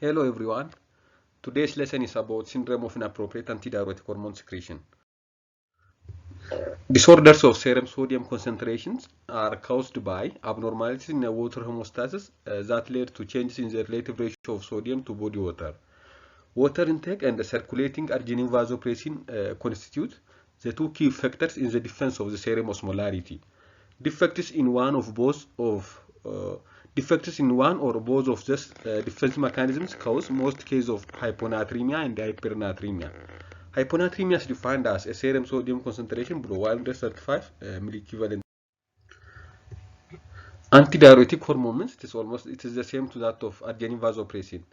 Hello everyone. Today's lesson is about syndrome of inappropriate antidiuretic hormone secretion. Disorders of serum sodium concentrations are caused by abnormalities in water homeostasis that lead to changes in the relative ratio of sodium to body water. Water intake and circulating arginine vasopressin constitute the two key factors in the defense of the serum osmolarity. Defects in one or both of these defense mechanisms cause most cases of hyponatremia and hypernatremia. Hyponatremia is defined as a serum sodium concentration below 135 milliequivalent. Antidiuretic hormones, it is the same to that of arginine vasopressin.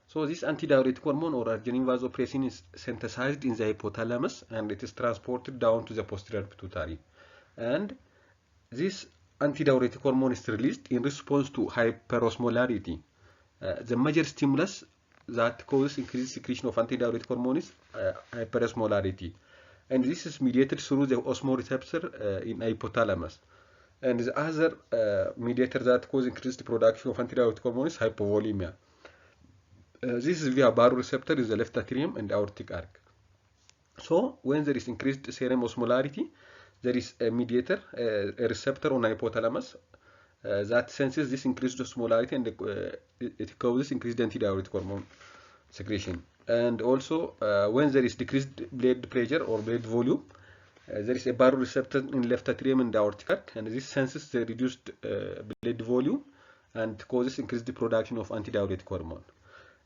So this antidiuretic hormone or arginine vasopressin is synthesized in the hypothalamus and it is transported down to the posterior pituitary. And this antidiuretic hormone is released in response to hyperosmolality. The major stimulus that causes increased secretion of antidiuretic hormone is hyperosmolality, and this is mediated through the osmoreceptor in hypothalamus. And the other mediator that causes increased production of antidiuretic hormone is hypovolemia. This is via baroreceptor in the left atrium and aortic arc. So when there is increased serum osmolarity, there is a mediator, a receptor on hypothalamus that senses this increased osmolarity and it causes increased antidiuretic hormone secretion. And also when there is decreased blood pressure or blood volume, there is a baroreceptor in left atrium and aortic arc, and this senses the reduced blood volume and causes increased production of antidiuretic hormone.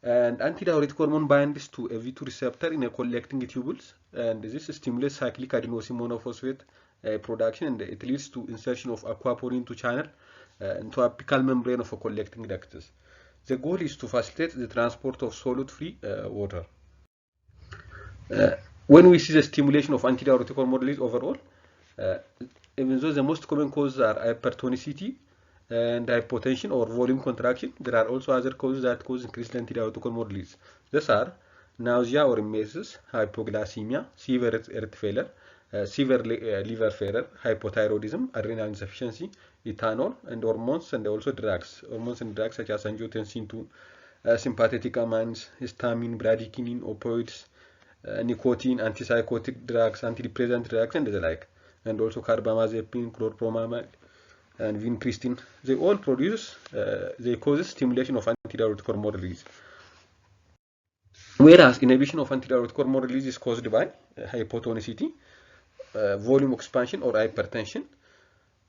And antidiuretic hormone binds to AV2 receptor in a collecting tubules, and this stimulates cyclic adenosine monophosphate production, and it leads to insertion of aquaporine into channel into apical membrane of a collecting ductus. The goal is to facilitate the transport of solute-free water. When we see the stimulation of antidiuretic hormone release overall, even though the most common causes are hypertonicity and hypotension or volume contraction, there are also other causes that cause increased antidiuretic hormone release. These are nausea or emesis, hypoglycemia, severe heart failure, severe liver failure, hypothyroidism, adrenal insufficiency, ethanol, and hormones and also drugs. Hormones and drugs such as angiotensin II, sympathetic amines, histamine, bradykinin, opioids, nicotine, antipsychotic drugs, antidepressant drugs, and the like. And also carbamazepine, chlorpromamide, and vincristine. They all they cause stimulation of antidiuretic hormone release. Whereas inhibition of antidiuretic hormone release is caused by hypotonicity, volume expansion, or hypertension.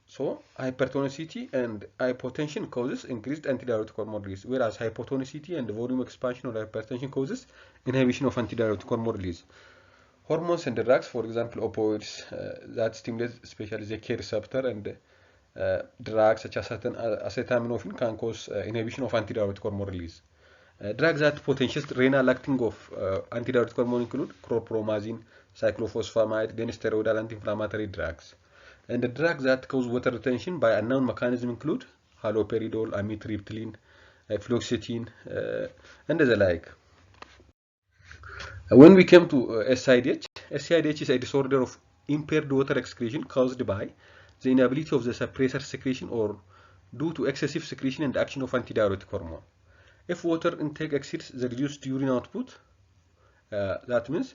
So hypertonicity and hypotension causes increased antidiuretic hormone release, whereas hypotonicity and volume expansion or hypertension causes inhibition of antidiuretic hormone release. Hormones and drugs, for example, opioids that stimulate especially the K receptor, and drugs such as acetaminophen can cause inhibition of antidiuretic hormone release. Drugs that potentiate renal acting of antidiuretic hormone include chlorpromazine, cyclophosphamide, steroidal anti-inflammatory drugs. And the drugs that cause water retention by unknown mechanism include haloperidol, amitriptyline, fluoxetine, and the like. When we come to SIDH, SIDH is a disorder of impaired water excretion caused by the inability of the suppressor secretion or due to excessive secretion and action of antidiuretic hormone. If water intake exceeds the reduced urine output, that means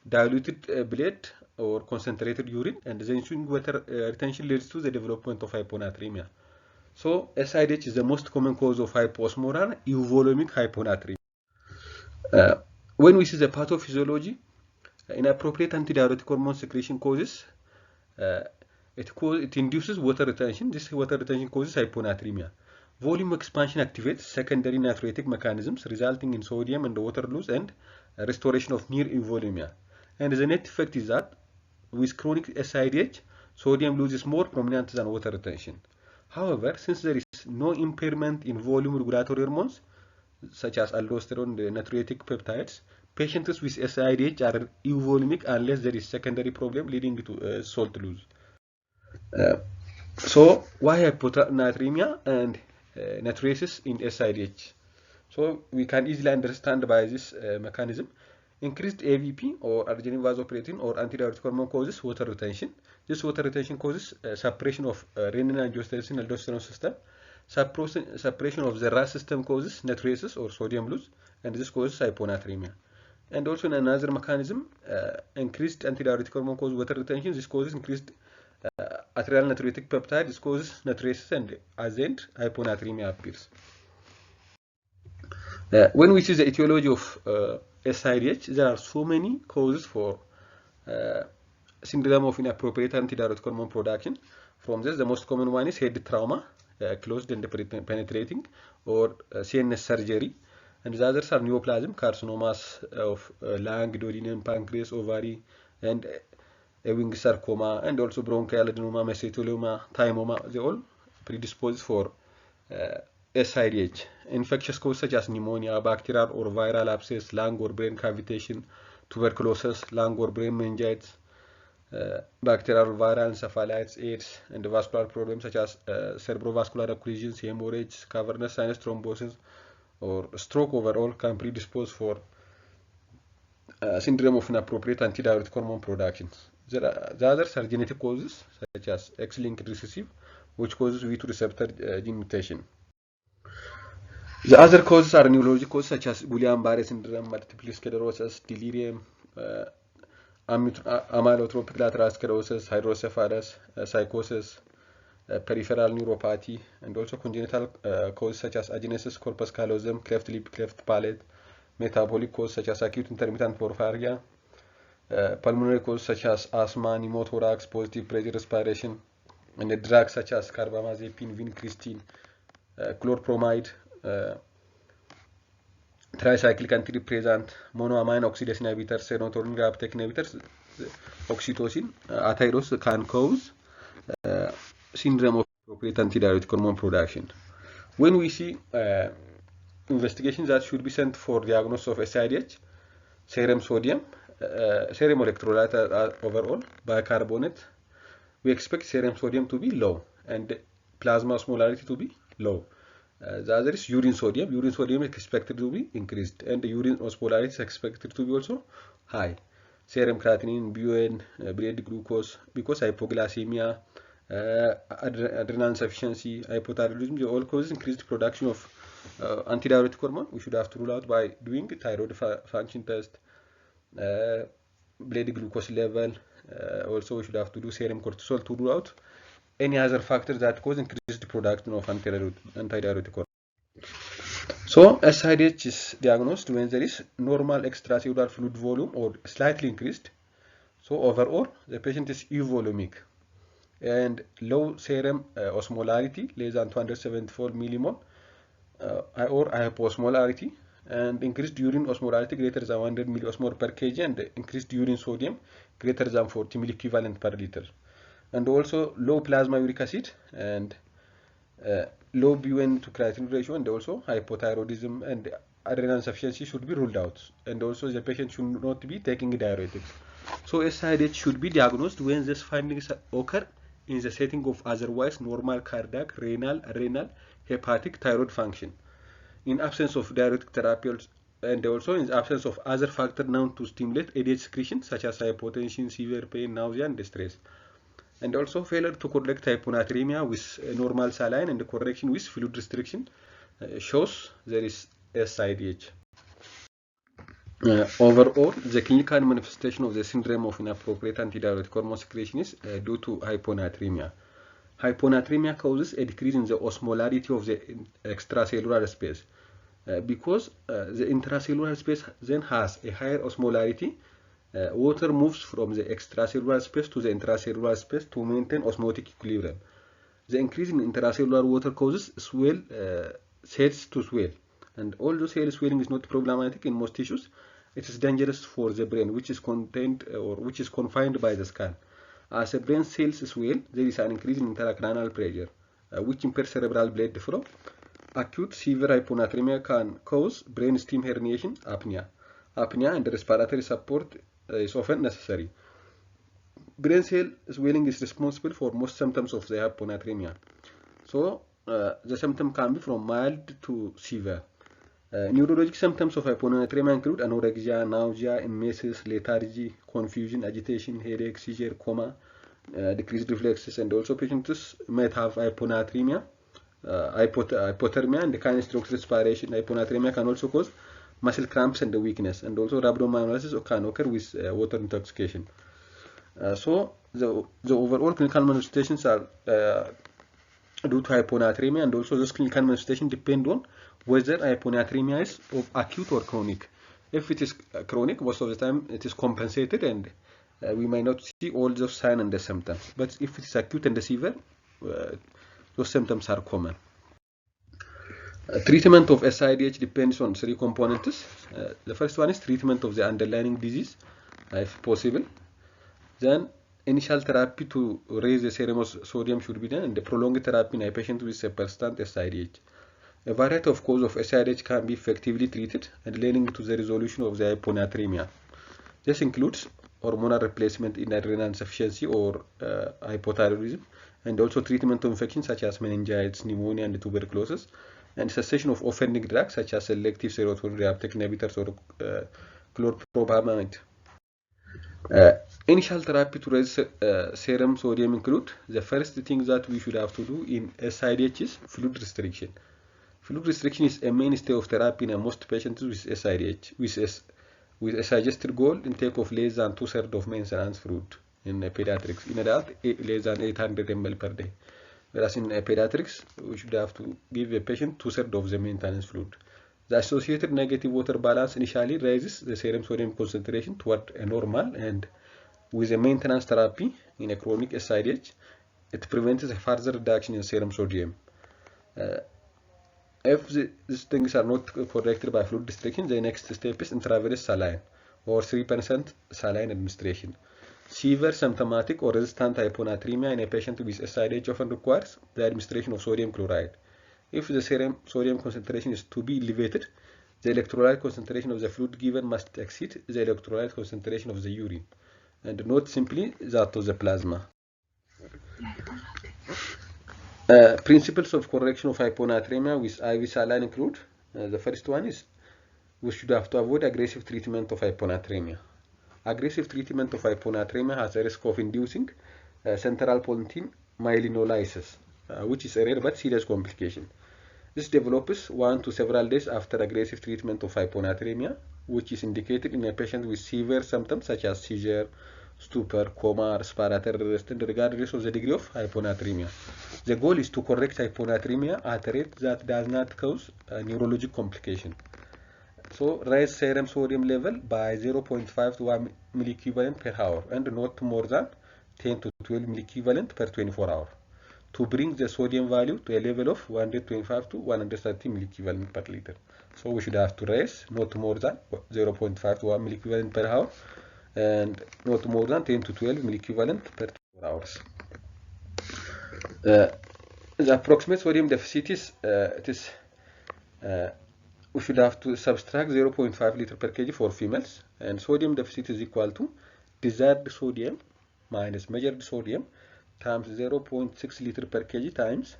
diluted blood or concentrated urine, and the ensuing water retention leads to the development of hyponatremia. So SIDH is the most common cause of hypoosmolar euvolemic hyponatremia. When we see the pathophysiology, inappropriate antidiuretic hormone secretion causes it induces water retention. This water retention causes hyponatremia. Volume expansion activates secondary natriuretic mechanisms, resulting in sodium and water loss and restoration of near euvolemia. And the net effect is that with chronic SIDH, sodium loss is more prominent than water retention. However, since there is no impairment in volume regulatory hormones, such as aldosterone and natriuretic peptides, patients with SIDH are euvolemic unless there is secondary problem leading to salt loss. So why hyponatremia and natriuresis in SIDH? So we can easily understand by this mechanism. Increased AVP or arginine vasopressin or antidiuretic hormone causes water retention. This water retention causes suppression of renin, angiotensin, aldosterone system. Suppression of the RAS system causes natriuresis or sodium loss, and this causes hyponatremia. And also in another mechanism, increased antidiuretic hormone causes water retention. This causes increased arterial natriuretic peptide. This causes natriuresis, and at the end, hyponatremia appears. When we see the etiology of SIDH, there are so many causes for syndrome of inappropriate antidiuretic hormone production. From this, the most common one is head trauma, closed and penetrating, or CNS surgery. And the others are neoplasm, carcinomas of lung, duodenum, pancreas, ovary, and Ewing sarcoma, and also bronchial adenoma, mesothelioma, thymoma. They all predispose for SIDH. Infectious causes such as pneumonia, bacterial or viral abscess, lung or brain cavitation, tuberculosis, lung or brain meningitis, bacterial viral encephalitis, AIDS, and vascular problems such as cerebrovascular occlusions, hemorrhage, cavernous sinus thrombosis, or stroke overall can predispose for syndrome of inappropriate antidiuretic hormone production. The others are genetic causes such as X-linked recessive, which causes V2-receptor gene mutation. The other causes are neurologic causes such as Guillain-Barré syndrome, multiple sclerosis, delirium, amyotrophic lateral sclerosis, hydrocephalus, psychosis, peripheral neuropathy, and also congenital causes such as agenesis, corpus callosum, cleft lip, cleft palate, metabolic causes such as acute intermittent porphyria, pulmonary causes such as asthma, pneumothorax, positive pressure respiration, and the drugs such as carbamazepine, vincristine, chlorpromide, tricyclic antidepressant, monoamine oxidase inhibitors, serotonin reuptake inhibitors, oxytocin, athyros can cause syndrome of inappropriate antidiuretic hormone production. When we see investigations that should be sent for diagnosis of SIDH, serum sodium, serum electrolyte overall, bicarbonate, we expect serum sodium to be low and plasma osmolarity to be low. The other is urine sodium. Urine sodium is expected to be increased, and the urine osmolarity is expected to be also high. Serum creatinine, BUN, blood glucose, because hypoglycemia, adrenal insufficiency, hypothyroidism, they all cause increased production of antidiuretic hormone. We should have to rule out by doing thyroid function test, blood glucose level. Also, we should have to do serum cortisol to rule out any other factors that cause increased production of antidiuretic hormone. So, SIDH is diagnosed when there is normal extracellular fluid volume or slightly increased. So, overall, the patient is euvolemic and low serum osmolarity, less than 274 millimole, or hypoosmolality, and increased urine osmolarity greater than 100 milliosmol per kg, and increased urine sodium greater than 40 milliequivalent per liter. And also low plasma uric acid and low BUN to creatinine ratio, and also hypothyroidism and adrenal insufficiency should be ruled out. And also the patient should not be taking diuretics. So SIDH should be diagnosed when these findings occur in the setting of otherwise normal cardiac, renal, hepatic, thyroid function, in absence of diuretic therapy, and also in the absence of other factors known to stimulate ADH secretion such as hypotension, severe pain, nausea, and distress. And also failure to correct hyponatremia with normal saline and correction with fluid restriction shows there is SIDH. Overall, the clinical manifestation of the syndrome of inappropriate antidiuretic hormone secretion is due to hyponatremia. Hyponatremia causes a decrease in the osmolarity of the extracellular space. Because the intracellular space then has a higher osmolarity, water moves from the extracellular space to the intracellular space to maintain osmotic equilibrium. The increase in intracellular water causes cells to swell, and although cell swelling is not problematic in most tissues, it is dangerous for the brain, which is confined by the skull. As a brain cells swell, there is an increase in intracranial pressure, which impairs cerebral blood flow. Acute severe hyponatremia can cause brainstem herniation, apnea, and respiratory support is often necessary. Brain cell swelling is responsible for most symptoms of the hyponatremia. So, the symptom can be from mild to severe. Neurologic symptoms of hyponatremia include anorexia, nausea, emesis, lethargy, confusion, agitation, headache, seizure, coma, decreased reflexes, and also patients might have hyponatremia, hypothermia, and kinestroke respiration. Hyponatremia can also cause muscle cramps and the weakness, and also rhabdomyolysis can occur with water intoxication. So the overall clinical manifestations are due to hyponatremia, and also this clinical manifestation depend on whether hyponatremia is of acute or chronic. If it is chronic, most of the time it is compensated, and we may not see all those signs and the symptoms. But if it is acute and severe, those symptoms are common. Treatment of SIDH depends on three components. The first one is treatment of the underlying disease, if possible. Then initial therapy to raise the serum sodium should be done, and the prolonged therapy in a patient with a persistent SIDH. A variety of causes of SIDH can be effectively treated and leading to the resolution of the hyponatremia. This includes hormonal replacement in adrenal insufficiency or hypothyroidism, and also treatment of infections such as meningitis, pneumonia, and tuberculosis, and cessation of offending drugs such as selective serotonin reuptake inhibitors or chlorpromazine. Initial therapy to raise serum sodium include the first thing that we should have to do in SIDH is fluid restriction. Fluid restriction is a mainstay of therapy in most patients with SIDH, with a suggested goal intake of less than 2/3 of maintenance fluid in pediatrics. In adult, less than 800 ml per day. Whereas in pediatrics, we should have to give a patient 2/3 of the maintenance fluid. The associated negative water balance initially raises the serum sodium concentration toward a normal, and with a maintenance therapy in a chronic SIDH, it prevents a further reduction in serum sodium. If these things are not corrected by fluid restriction, the next step is intravenous saline or 3% saline administration. Severe symptomatic or resistant hyponatremia in a patient with SIDH often requires the administration of sodium chloride. If the serum sodium concentration is to be elevated, the electrolyte concentration of the fluid given must exceed the electrolyte concentration of the urine, and not simply that of the plasma. Principles of correction of hyponatremia with IV saline include the first one is we should have to avoid aggressive treatment of hyponatremia. Aggressive treatment of hyponatremia has a risk of inducing central pontine myelinolysis, which is a rare but serious complication. This develops 1 to several days after aggressive treatment of hyponatremia, which is indicated in a patient with severe symptoms such as seizure, stupor, coma, or respiratory arrest, regardless of the degree of hyponatremia. The goal is to correct hyponatremia at a rate that does not cause a neurologic complication. So raise serum sodium level by 0.5 to 1 milliequivalent per hour, and not more than 10 to 12 milliequivalent per 24 hours, to bring the sodium value to a level of 125 to 130 milliequivalent per liter. So we should have to raise not more than 0.5 to 1 milliequivalent per hour, and not more than 10 to 12 milliequivalent per 24 hours. The approximate sodium deficit is we should have to subtract 0.5 liter per kg for females, and sodium deficit is equal to desired sodium minus measured sodium times 0.6 liter per kg times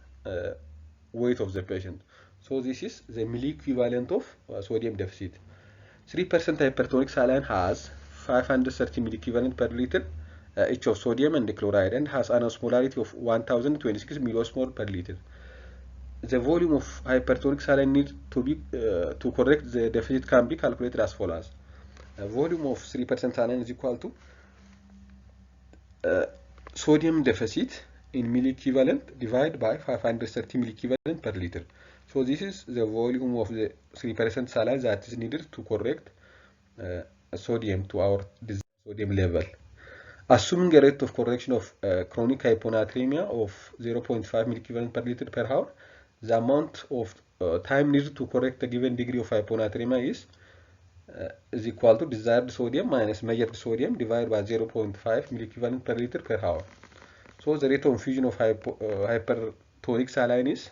weight of the patient. So this is the milliequivalent of sodium deficit. 3% hypertonic saline has 530 milliequivalent per liter each of sodium and chloride, and has an osmolality of 1026 milliosmol per liter. The volume of hypertonic saline need to be to correct the deficit can be calculated as follows. Volume of 3% saline is equal to sodium deficit in milliequivalent divided by 530 milliequivalent per liter. So this is the volume of the 3% saline that is needed to correct sodium to our desired sodium level. Assuming a rate of correction of chronic hyponatremia of 0.5 milliequivalent per liter per hour, the amount of time needed to correct a given degree of hyponatremia is equal to desired sodium minus measured sodium divided by 0.5 milliequivalent per liter per hour. So the rate of infusion of hypertonic saline is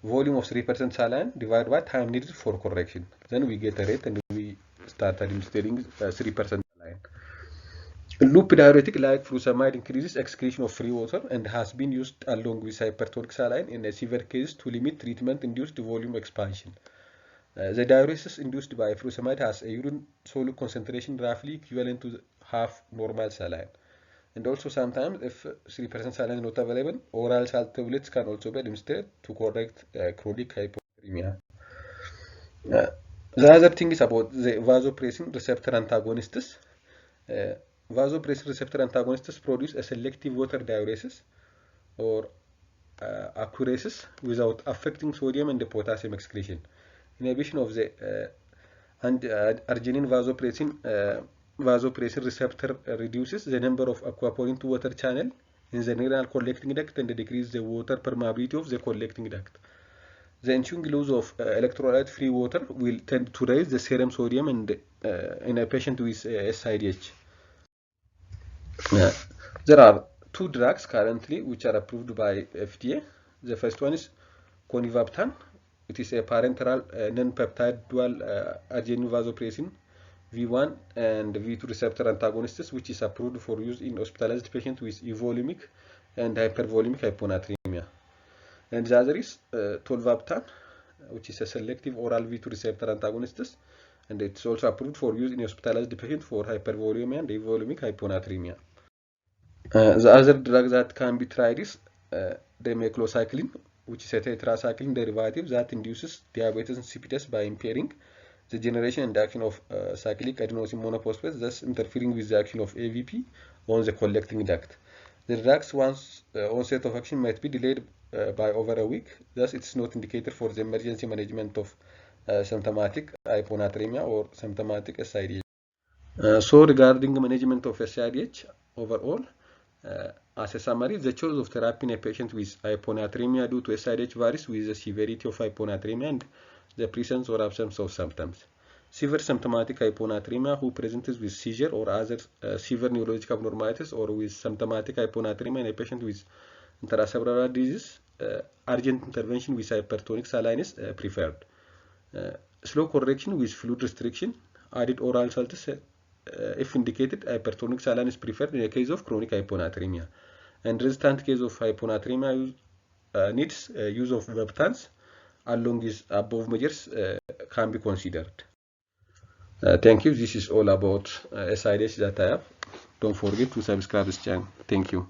volume of 3% saline divided by time needed for correction. Then we get a rate, and we start administering 3% saline. Loop diuretic like furosemide increases excretion of free water and has been used along with hypertonic saline in a severe case to limit treatment-induced volume expansion. The diuresis induced by furosemide has a urine solute concentration roughly equivalent to half normal saline. And also sometimes, if 3% saline is not available, oral salt tablets can also be administered to correct chronic hyponatremia. The other thing is about the vasopressin receptor antagonists. Vasopressin receptor antagonists produce a selective water diuresis or aquaresis without affecting sodium and the potassium excretion. Inhibition of the arginine vasopressin receptor reduces the number of aquaporin to water channel in the renal collecting duct and decreases the water permeability of the collecting duct. The ensuing loss of electrolyte-free water will tend to raise the serum sodium in a patient with SIDH. There are two drugs currently which are approved by FDA. The first one is Conivaptan. It is a parenteral nonpeptide dual arginine vasopressin V1 and V2 receptor antagonists, which is approved for use in hospitalized patients with euvolemic and hypervolemic hyponatremia. And the other is Tolvaptan, which is a selective oral V2 receptor antagonist, and it's also approved for use in hospitalized patients for hypervolemia and euvolemic hyponatremia. The other drug that can be tried is demeclocycline, which is a tetracycline derivative that induces diabetes insipidus by impairing the generation and action of cyclic adenosine monophosphates, thus interfering with the action of AVP on the collecting duct. The drug's onset of action might be delayed by over a week, thus it's not indicated for the emergency management of symptomatic hyponatremia or symptomatic SIDH. So regarding the management of SIDH overall, as a summary, the choice of therapy in a patient with hyponatremia due to SIDH varies with the severity of hyponatremia and the presence or absence of symptoms. Severe symptomatic hyponatremia who presents with seizure or other severe neurologic abnormalities, or with symptomatic hyponatremia in a patient with intracerebral disease, urgent intervention with hypertonic saline is preferred. Slow correction with fluid restriction, added oral salts if indicated. Hypertonic saline is preferred in a case of chronic hyponatremia. And resistant case of hyponatremia needs use of Veptans along with above measures can be considered. Thank you. This is all about SIDH that I have. Don't forget to subscribe this channel. Thank you.